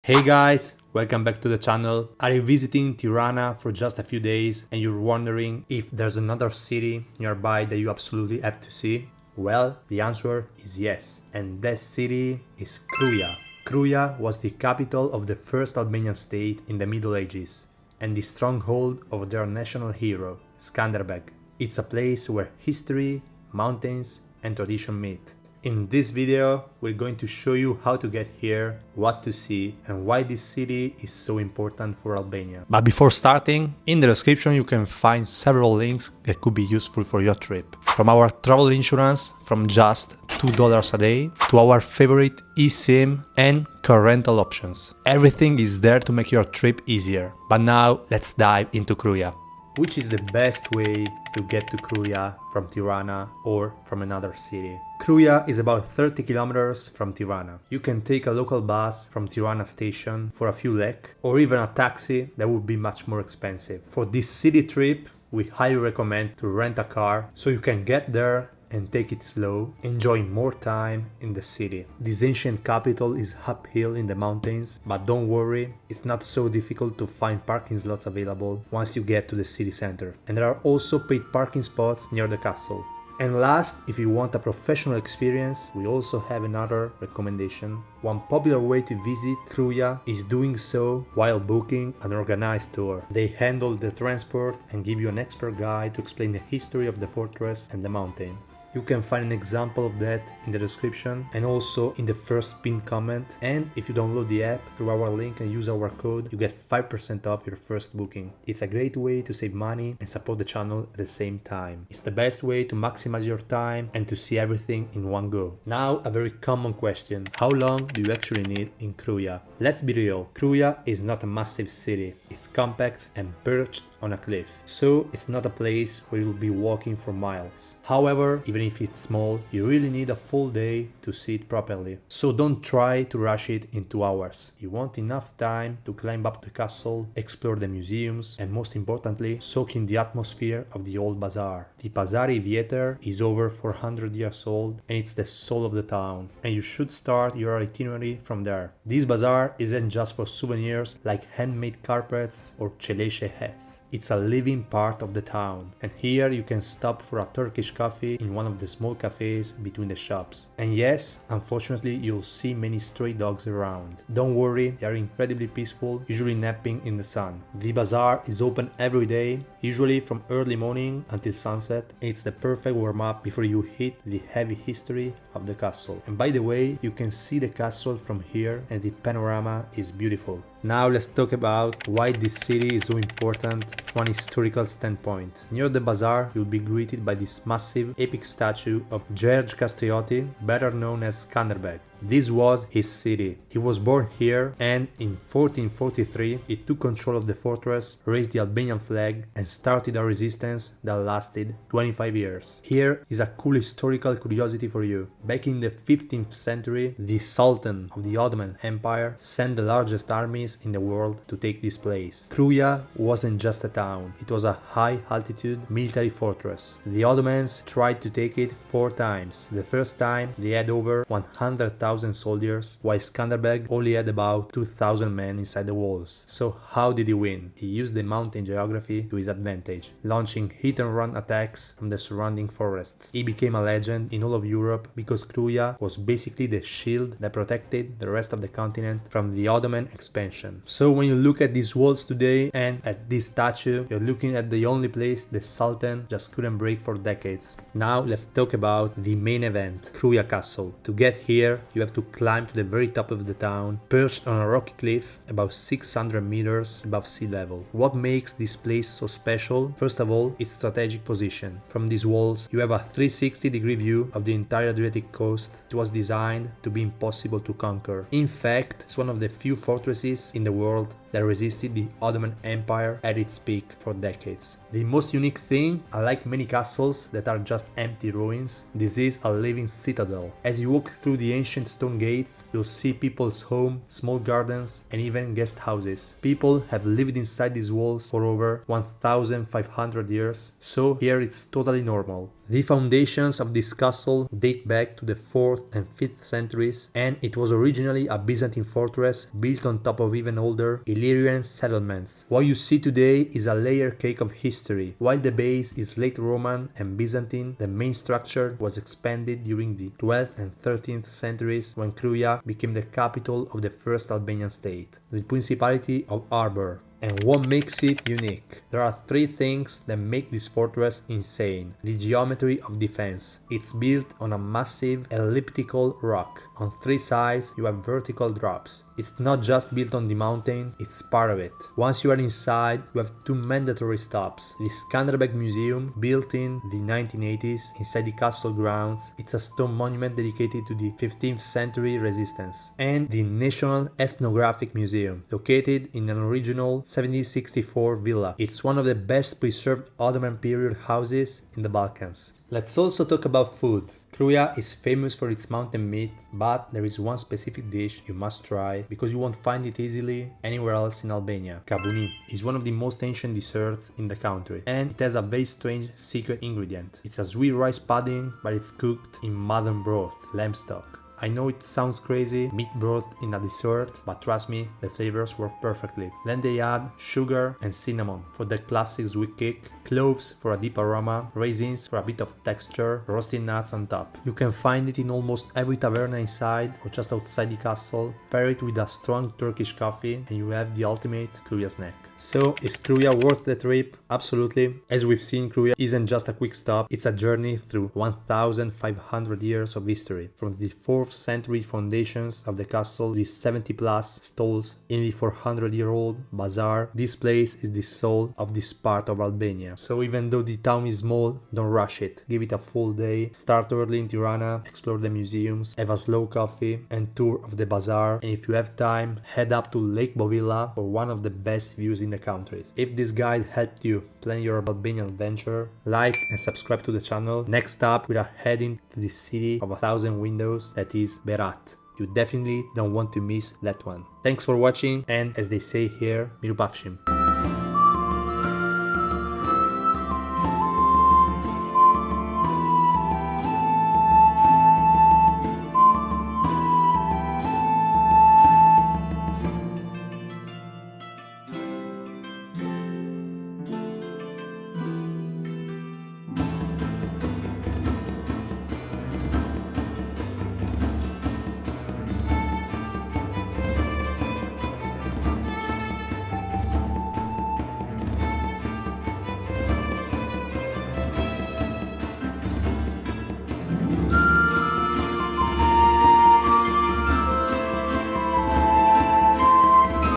Hey guys, welcome back to the channel. Are you visiting Tirana for just a few days and you're wondering if there's another city nearby that you absolutely have to see? Well, the answer is yes, and that city is Kruja. Kruja was the capital of the first Albanian state in the Middle Ages and the stronghold of their national hero, Skanderbeg. It's a place where history, mountains and tradition meet. In this video, we're going to show you how to get here, what to see, and why this city is so important for Albania. But before starting, in the description you can find several links that could be useful for your trip. From our travel insurance from just $2 a day to our favorite eSIM and car rental options. Everything is there to make your trip easier. But now, let's dive into Kruja. Which is the best way to get to Kruja from Tirana or from another city? Kruja is about 30 kilometers from Tirana. You can take a local bus from Tirana station for a few lek, or even a taxi that would be much more expensive. For this city trip, we highly recommend to rent a car so you can get there and take it slow, enjoying more time in the city. This ancient capital is uphill in the mountains, but don't worry, it's not so difficult to find parking slots available once you get to the city center. And there are also paid parking spots near the castle. And last, if you want a professional experience, we also have another recommendation. One popular way to visit Kruja is doing so while booking an organized tour. They handle the transport and give you an expert guide to explain the history of the fortress and the mountain. You can find an example of that in the description and also in the first pinned comment. And if you download the app through our link and use our code, you get 5% off your first booking. It's a great way to save money and support the channel at the same time. It's the best way to maximize your time and to see everything in one go. Now, a very common question. How long do you actually need in Kruja? Let's be real, Kruja is not a massive city. It's compact and perched on a cliff. So it's not a place where you'll be walking for miles. However, even if it's small, you really need a full day to see it properly. So don't try to rush it in 2 hours. You want enough time to climb up the castle, explore the museums, and most importantly, soak in the atmosphere of the Old Bazaar. The Pazari Vjetër is over 400 years old and it's the soul of the town, and you should start your itinerary from there. This bazaar isn't just for souvenirs like handmade carpets or çeleşe hats. It's a living part of the town, and here you can stop for a Turkish coffee in one of the small cafes between the shops. And yes, unfortunately you'll see many stray dogs around. Don't worry, they are incredibly peaceful, usually napping in the sun. The bazaar is open every day, usually from early morning until sunset, and it's the perfect warm-up before you hit the heavy history of the castle. And by the way, you can see the castle from here and the panorama is beautiful. Now let's talk about why this city is so important from an historical standpoint. Near the bazaar, you'll be greeted by this massive epic statue of George Castrioti, better known as Skanderbeg. This was his city. He was born here and in 1443 he took control of the fortress, raised the Albanian flag and started a resistance that lasted 25 years. Here is a cool historical curiosity for you. Back in the 15th century, the Sultan of the Ottoman Empire sent the largest armies in the world to take this place. Kruja wasn't just a town, it was a high-altitude military fortress. The Ottomans tried to take it 4 times. The first time they had over 100,000 soldiers, while Skanderbeg only had about 2,000 men inside the walls. So how did he win? He used the mountain geography to his advantage, launching hit-and-run attacks from the surrounding forests. He became a legend in all of Europe because Kruja was basically the shield that protected the rest of the continent from the Ottoman expansion. So when you look at these walls today and at this statue, you're looking at the only place the Sultan just couldn't break for decades. Now let's talk about the main event, Kruja Castle. To get here, you have to climb to the very top of the town, perched on a rocky cliff about 600 meters above sea level. What makes this place so special? First of all, its strategic position. From these walls, you have a 360-degree view of the entire Adriatic coast. It was designed to be impossible to conquer. In fact, it's one of the few fortresses in the world that resisted the Ottoman Empire at its peak for decades. The most unique thing, unlike many castles that are just empty ruins, this is a living citadel. As you walk through the ancient stone gates, you'll see people's homes, small gardens, and even guest houses. People have lived inside these walls for over 1,500 years, so here it's totally normal. The foundations of this castle date back to the 4th and 5th centuries, and it was originally a Byzantine fortress built on top of even older Illyrian settlements. What you see today is a layer cake of history. While the base is late Roman and Byzantine, the main structure was expanded during the 12th and 13th centuries when Kruja became the capital of the first Albanian state, the Principality of Arbor. And what makes it unique? There are three things that make this fortress insane. The geometry of defense. It's built on a massive elliptical rock. On three sides you have vertical drops. It's not just built on the mountain, it's part of it. Once you are inside, you have two mandatory stops. The Skanderbeg Museum, built in the 1980s inside the castle grounds. It's a stone monument dedicated to the 15th century resistance. And the National Ethnographic Museum, located in an original 1764 villa. It's one of the best preserved Ottoman period houses in the Balkans. Let's also talk about food. Kruja is famous for its mountain meat, but there is one specific dish you must try because you won't find it easily anywhere else in Albania. Kabuni is one of the most ancient desserts in the country, and it has a very strange secret ingredient. It's a sweet rice pudding, but it's cooked in mutton broth, lamb stock. I know it sounds crazy, meat broth in a dessert, but trust me, the flavors work perfectly. Then they add sugar and cinnamon for the classic sweet kick, cloves for a deep aroma, raisins for a bit of texture, roasted nuts on top. You can find it in almost every taverna inside or just outside the castle. Pair it with a strong Turkish coffee and you have the ultimate Kruja snack. So, is Kruja worth the trip? Absolutely. As we've seen, Kruja isn't just a quick stop, it's a journey through 1500 years of history. From the 4th century foundations of the castle, the 70 plus stalls in the 400-year-old bazaar. This place is the soul of this part of Albania. So even though the town is small, don't rush it. Give it a full day. Start early in Tirana, explore the museums, have a slow coffee and tour of the bazaar. And if you have time, head up to Lake Bovilla for one of the best views in the country. If this guide helped you plan your Albanian adventure, like and subscribe to the channel. Next up, we are heading to the city of 1,000 windows, that is Berat. You definitely don't want to miss that one. Thanks for watching, and as they say here, Mirupavshim.